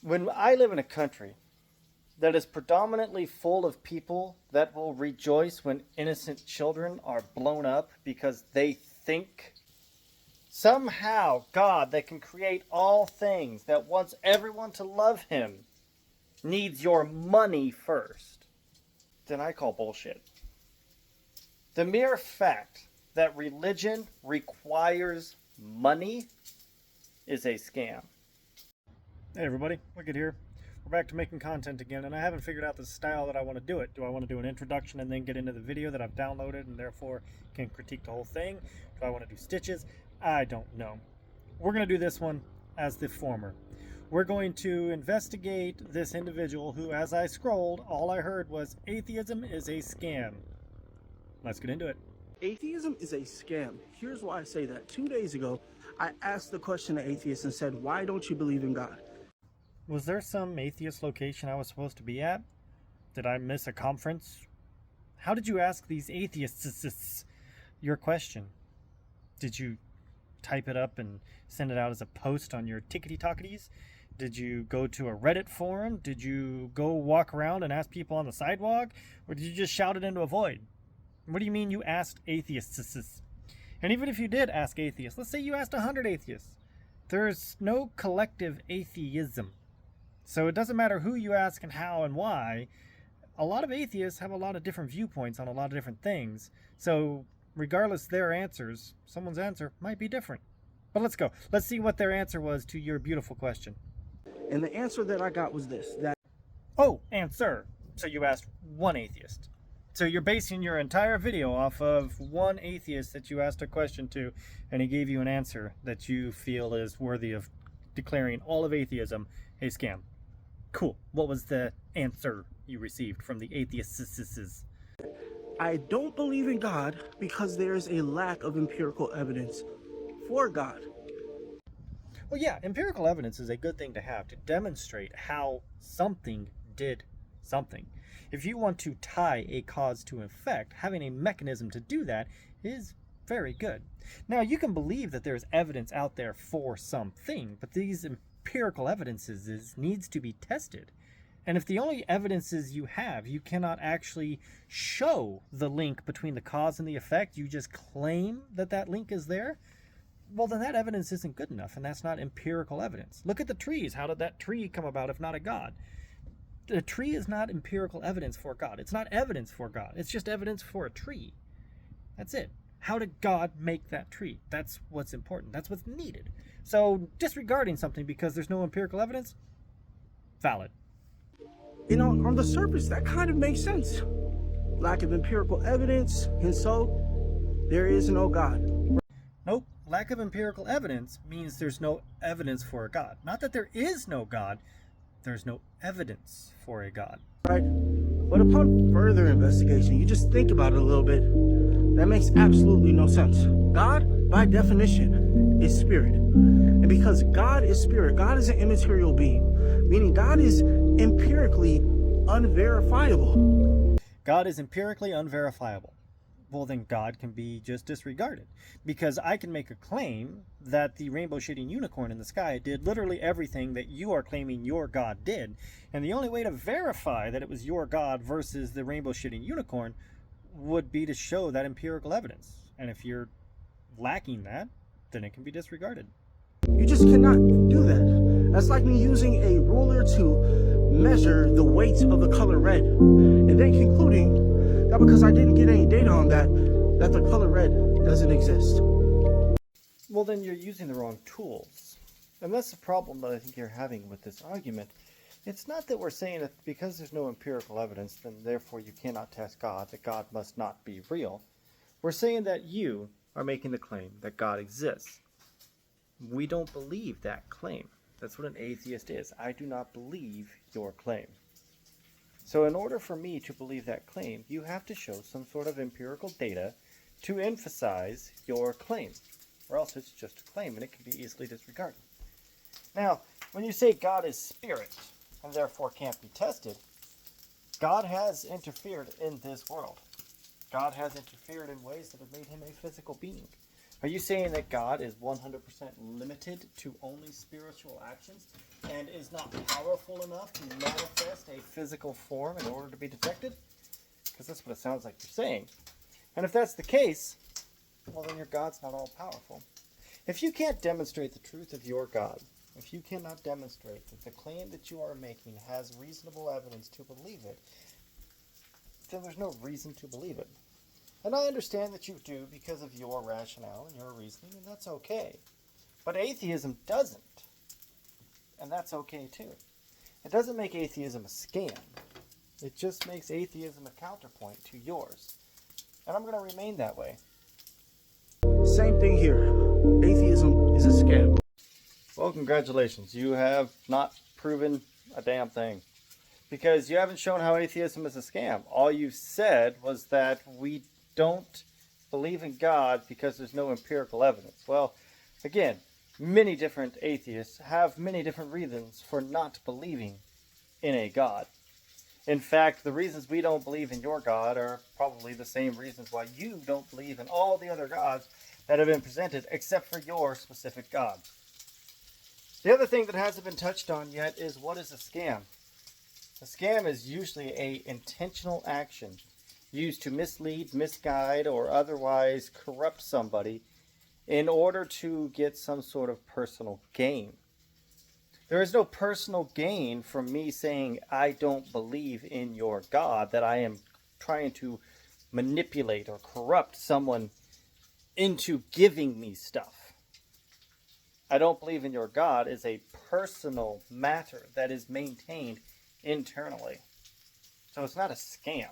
When I live in a country that is predominantly full of people that will rejoice when innocent children are blown up because they think somehow God, that can create all things, that wants everyone to love him, needs your money first, then I call bullshit. The mere fact that religion requires money is a scam. Hey everybody, Wicked here. We're back to making content again, and I haven't figured out the style that I want to do it. Do I want to do an introduction and then get into the video that I've downloaded and therefore can critique the whole thing? Do I want to do stitches? I don't know. We're going to do this one as the former. We're going to investigate this individual who, as I scrolled, all I heard was atheism is a scam. Let's get into it. Atheism is a scam. Here's why I say that. 2 days ago, I asked the question to atheists and said, why don't you believe in God? Was there some atheist location I was supposed to be at? Did I miss a conference? How did you ask these atheists your question? Did you type it up and send it out as a post on your tickety-tocketies? Did you go to a Reddit forum? Did you go walk around and ask people on the sidewalk? Or did you just shout it into a void? What do you mean you asked atheists? And even if you did ask atheists, let's say you asked 100 atheists, there's no collective atheism. So it doesn't matter who you ask and how and why. A lot of atheists have a lot of different viewpoints on a lot of different things. So regardless their answers, someone's answer might be different. But let's go. Let's see what their answer was to your beautiful question. And the answer that I got was this, that... Oh, answer. So you asked one atheist. So you're basing your entire video off of one atheist that you asked a question to, and he gave you an answer that you feel is worthy of declaring all of atheism a scam. Cool. What was the answer you received from the atheists? I don't believe in God because there's a lack of empirical evidence for God. Well, yeah, empirical evidence is a good thing to have to demonstrate how something did something. If you want to tie a cause to effect, having a mechanism to do that is very good. Now, you can believe that there's evidence out there for something, but these empirical evidences needs to be tested. And if the only evidences you have, you cannot actually show the link between the cause and the effect, you just claim that that link is there, well, then that evidence isn't good enough, and that's not empirical evidence. Look at the trees. How did that tree come about if not a God? The tree is not empirical evidence for God. It's not evidence for God. It's just evidence for a tree. That's it. How did God make that tree? That's what's important. That's what's needed. So disregarding something because there's no empirical evidence, valid. You know, on the surface, that kind of makes sense. Lack of empirical evidence, and so there is no God. Nope. Lack of empirical evidence means there's no evidence for a God. Not that there is no God, there's no evidence for a God. Right? But upon further investigation, you just think about it a little bit, that makes absolutely no sense. God, by definition, is spirit. And because God is spirit, God is an immaterial being, meaning God is empirically unverifiable. God is empirically unverifiable. Well, then God can be just disregarded. Because I can make a claim that the rainbow shitting unicorn in the sky did literally everything that you are claiming your God did. And the only way to verify that it was your God versus the rainbow shitting unicorn would be to show that empirical evidence. And if you're lacking that, then it can be disregarded. You just cannot do that. That's like me using a ruler to measure the weight of the color red, and then concluding that because I didn't get any data on that, that the color red doesn't exist. Well, then you're using the wrong tools. And that's the problem that I think you're having with this argument. It's not that we're saying that because there's no empirical evidence, then therefore you cannot test God, that God must not be real. We're saying that you are making the claim that God exists. We don't believe that claim. That's what an atheist is. I do not believe your claim. So in order for me to believe that claim, you have to show some sort of empirical data to emphasize your claim, or else it's just a claim and it can be easily disregarded. Now, when you say God is spirit and therefore can't be tested, God has interfered in this world. God has interfered in ways that have made him a physical being. Are you saying that God is 100% limited to only spiritual actions and is not powerful enough to manifest a physical form in order to be detected? Because that's what it sounds like you're saying. And if that's the case, well, then your God's not all powerful. If you can't demonstrate the truth of your God, if you cannot demonstrate that the claim that you are making has reasonable evidence to believe it, then there's no reason to believe it. And I understand that you do because of your rationale and your reasoning, and that's okay. But atheism doesn't. And that's okay too. It doesn't make atheism a scam. It just makes atheism a counterpoint to yours. And I'm going to remain that way. Same thing here. Atheism is a scam. Well, congratulations. You have not proven a damn thing. Because you haven't shown how atheism is a scam. All you said was that we don't believe in God because there's no empirical evidence. Well, again, many different atheists have many different reasons for not believing in a God. In fact, the reasons we don't believe in your God are probably the same reasons why you don't believe in all the other gods that have been presented except for your specific God. The other thing that hasn't been touched on yet is, what is a scam? A scam is usually an intentional action used to mislead, misguide, or otherwise corrupt somebody in order to get some sort of personal gain. There is no personal gain from me saying I don't believe in your God, that I am trying to manipulate or corrupt someone into giving me stuff. I don't believe in your God is a personal matter that is maintained internally. So it's not a scam.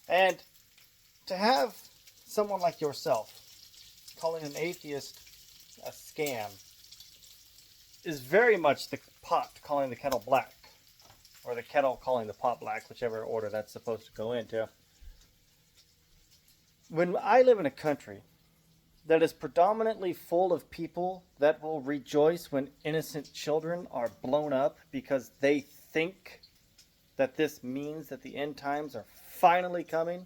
And to have someone like yourself calling an atheist a scam is very much the pot calling the kettle black, or the kettle calling the pot black, whichever order that's supposed to go into. When I live in a country that is predominantly full of people that will rejoice when innocent children are blown up because they think that this means that the end times are finally coming,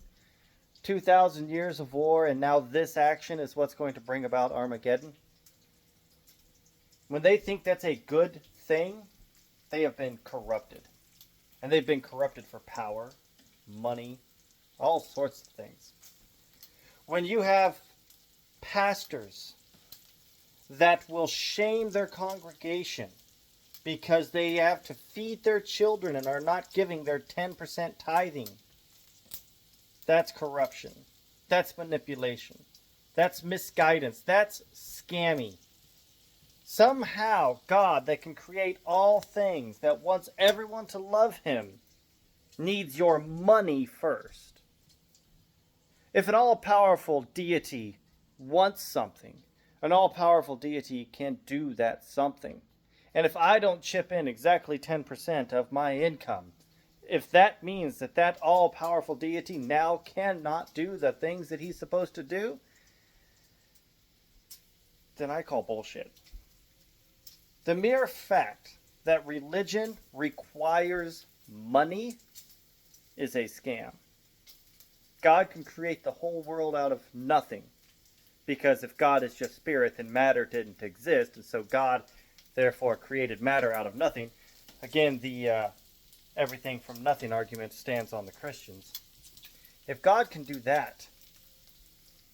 2,000 years of war, and now this action is what's going to bring about Armageddon. When they think that's a good thing, they have been corrupted. And they've been corrupted for power, money, all sorts of things. When you have pastors that will shame their congregation because they have to feed their children and are not giving their 10% tithing, that's corruption. That's manipulation. That's misguidance. That's scammy. Somehow, God, that can create all things, that wants everyone to love him, needs your money first. If an all-powerful deity wants something, an all-powerful deity can do that something. And if I don't chip in exactly 10% of my income, if that means that that all-powerful deity now cannot do the things that he's supposed to do, then I call bullshit. The mere fact that religion requires money is a scam. God can create the whole world out of nothing, because if God is just spirit, then matter didn't exist, and so God therefore created matter out of nothing. Again, the everything from nothing argument stands on the Christians. If God can do that,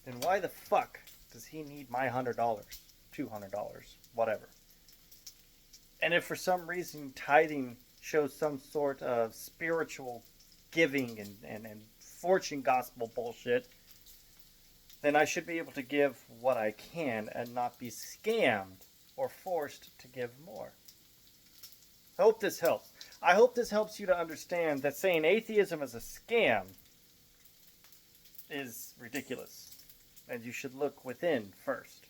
then why the fuck does he need my $100, $200, whatever? And if for some reason tithing shows some sort of spiritual giving and fortune gospel bullshit, then I should be able to give what I can and not be scammed or forced to give more. I hope this helps. I hope this helps you to understand that saying atheism is a scam is ridiculous, and you should look within first.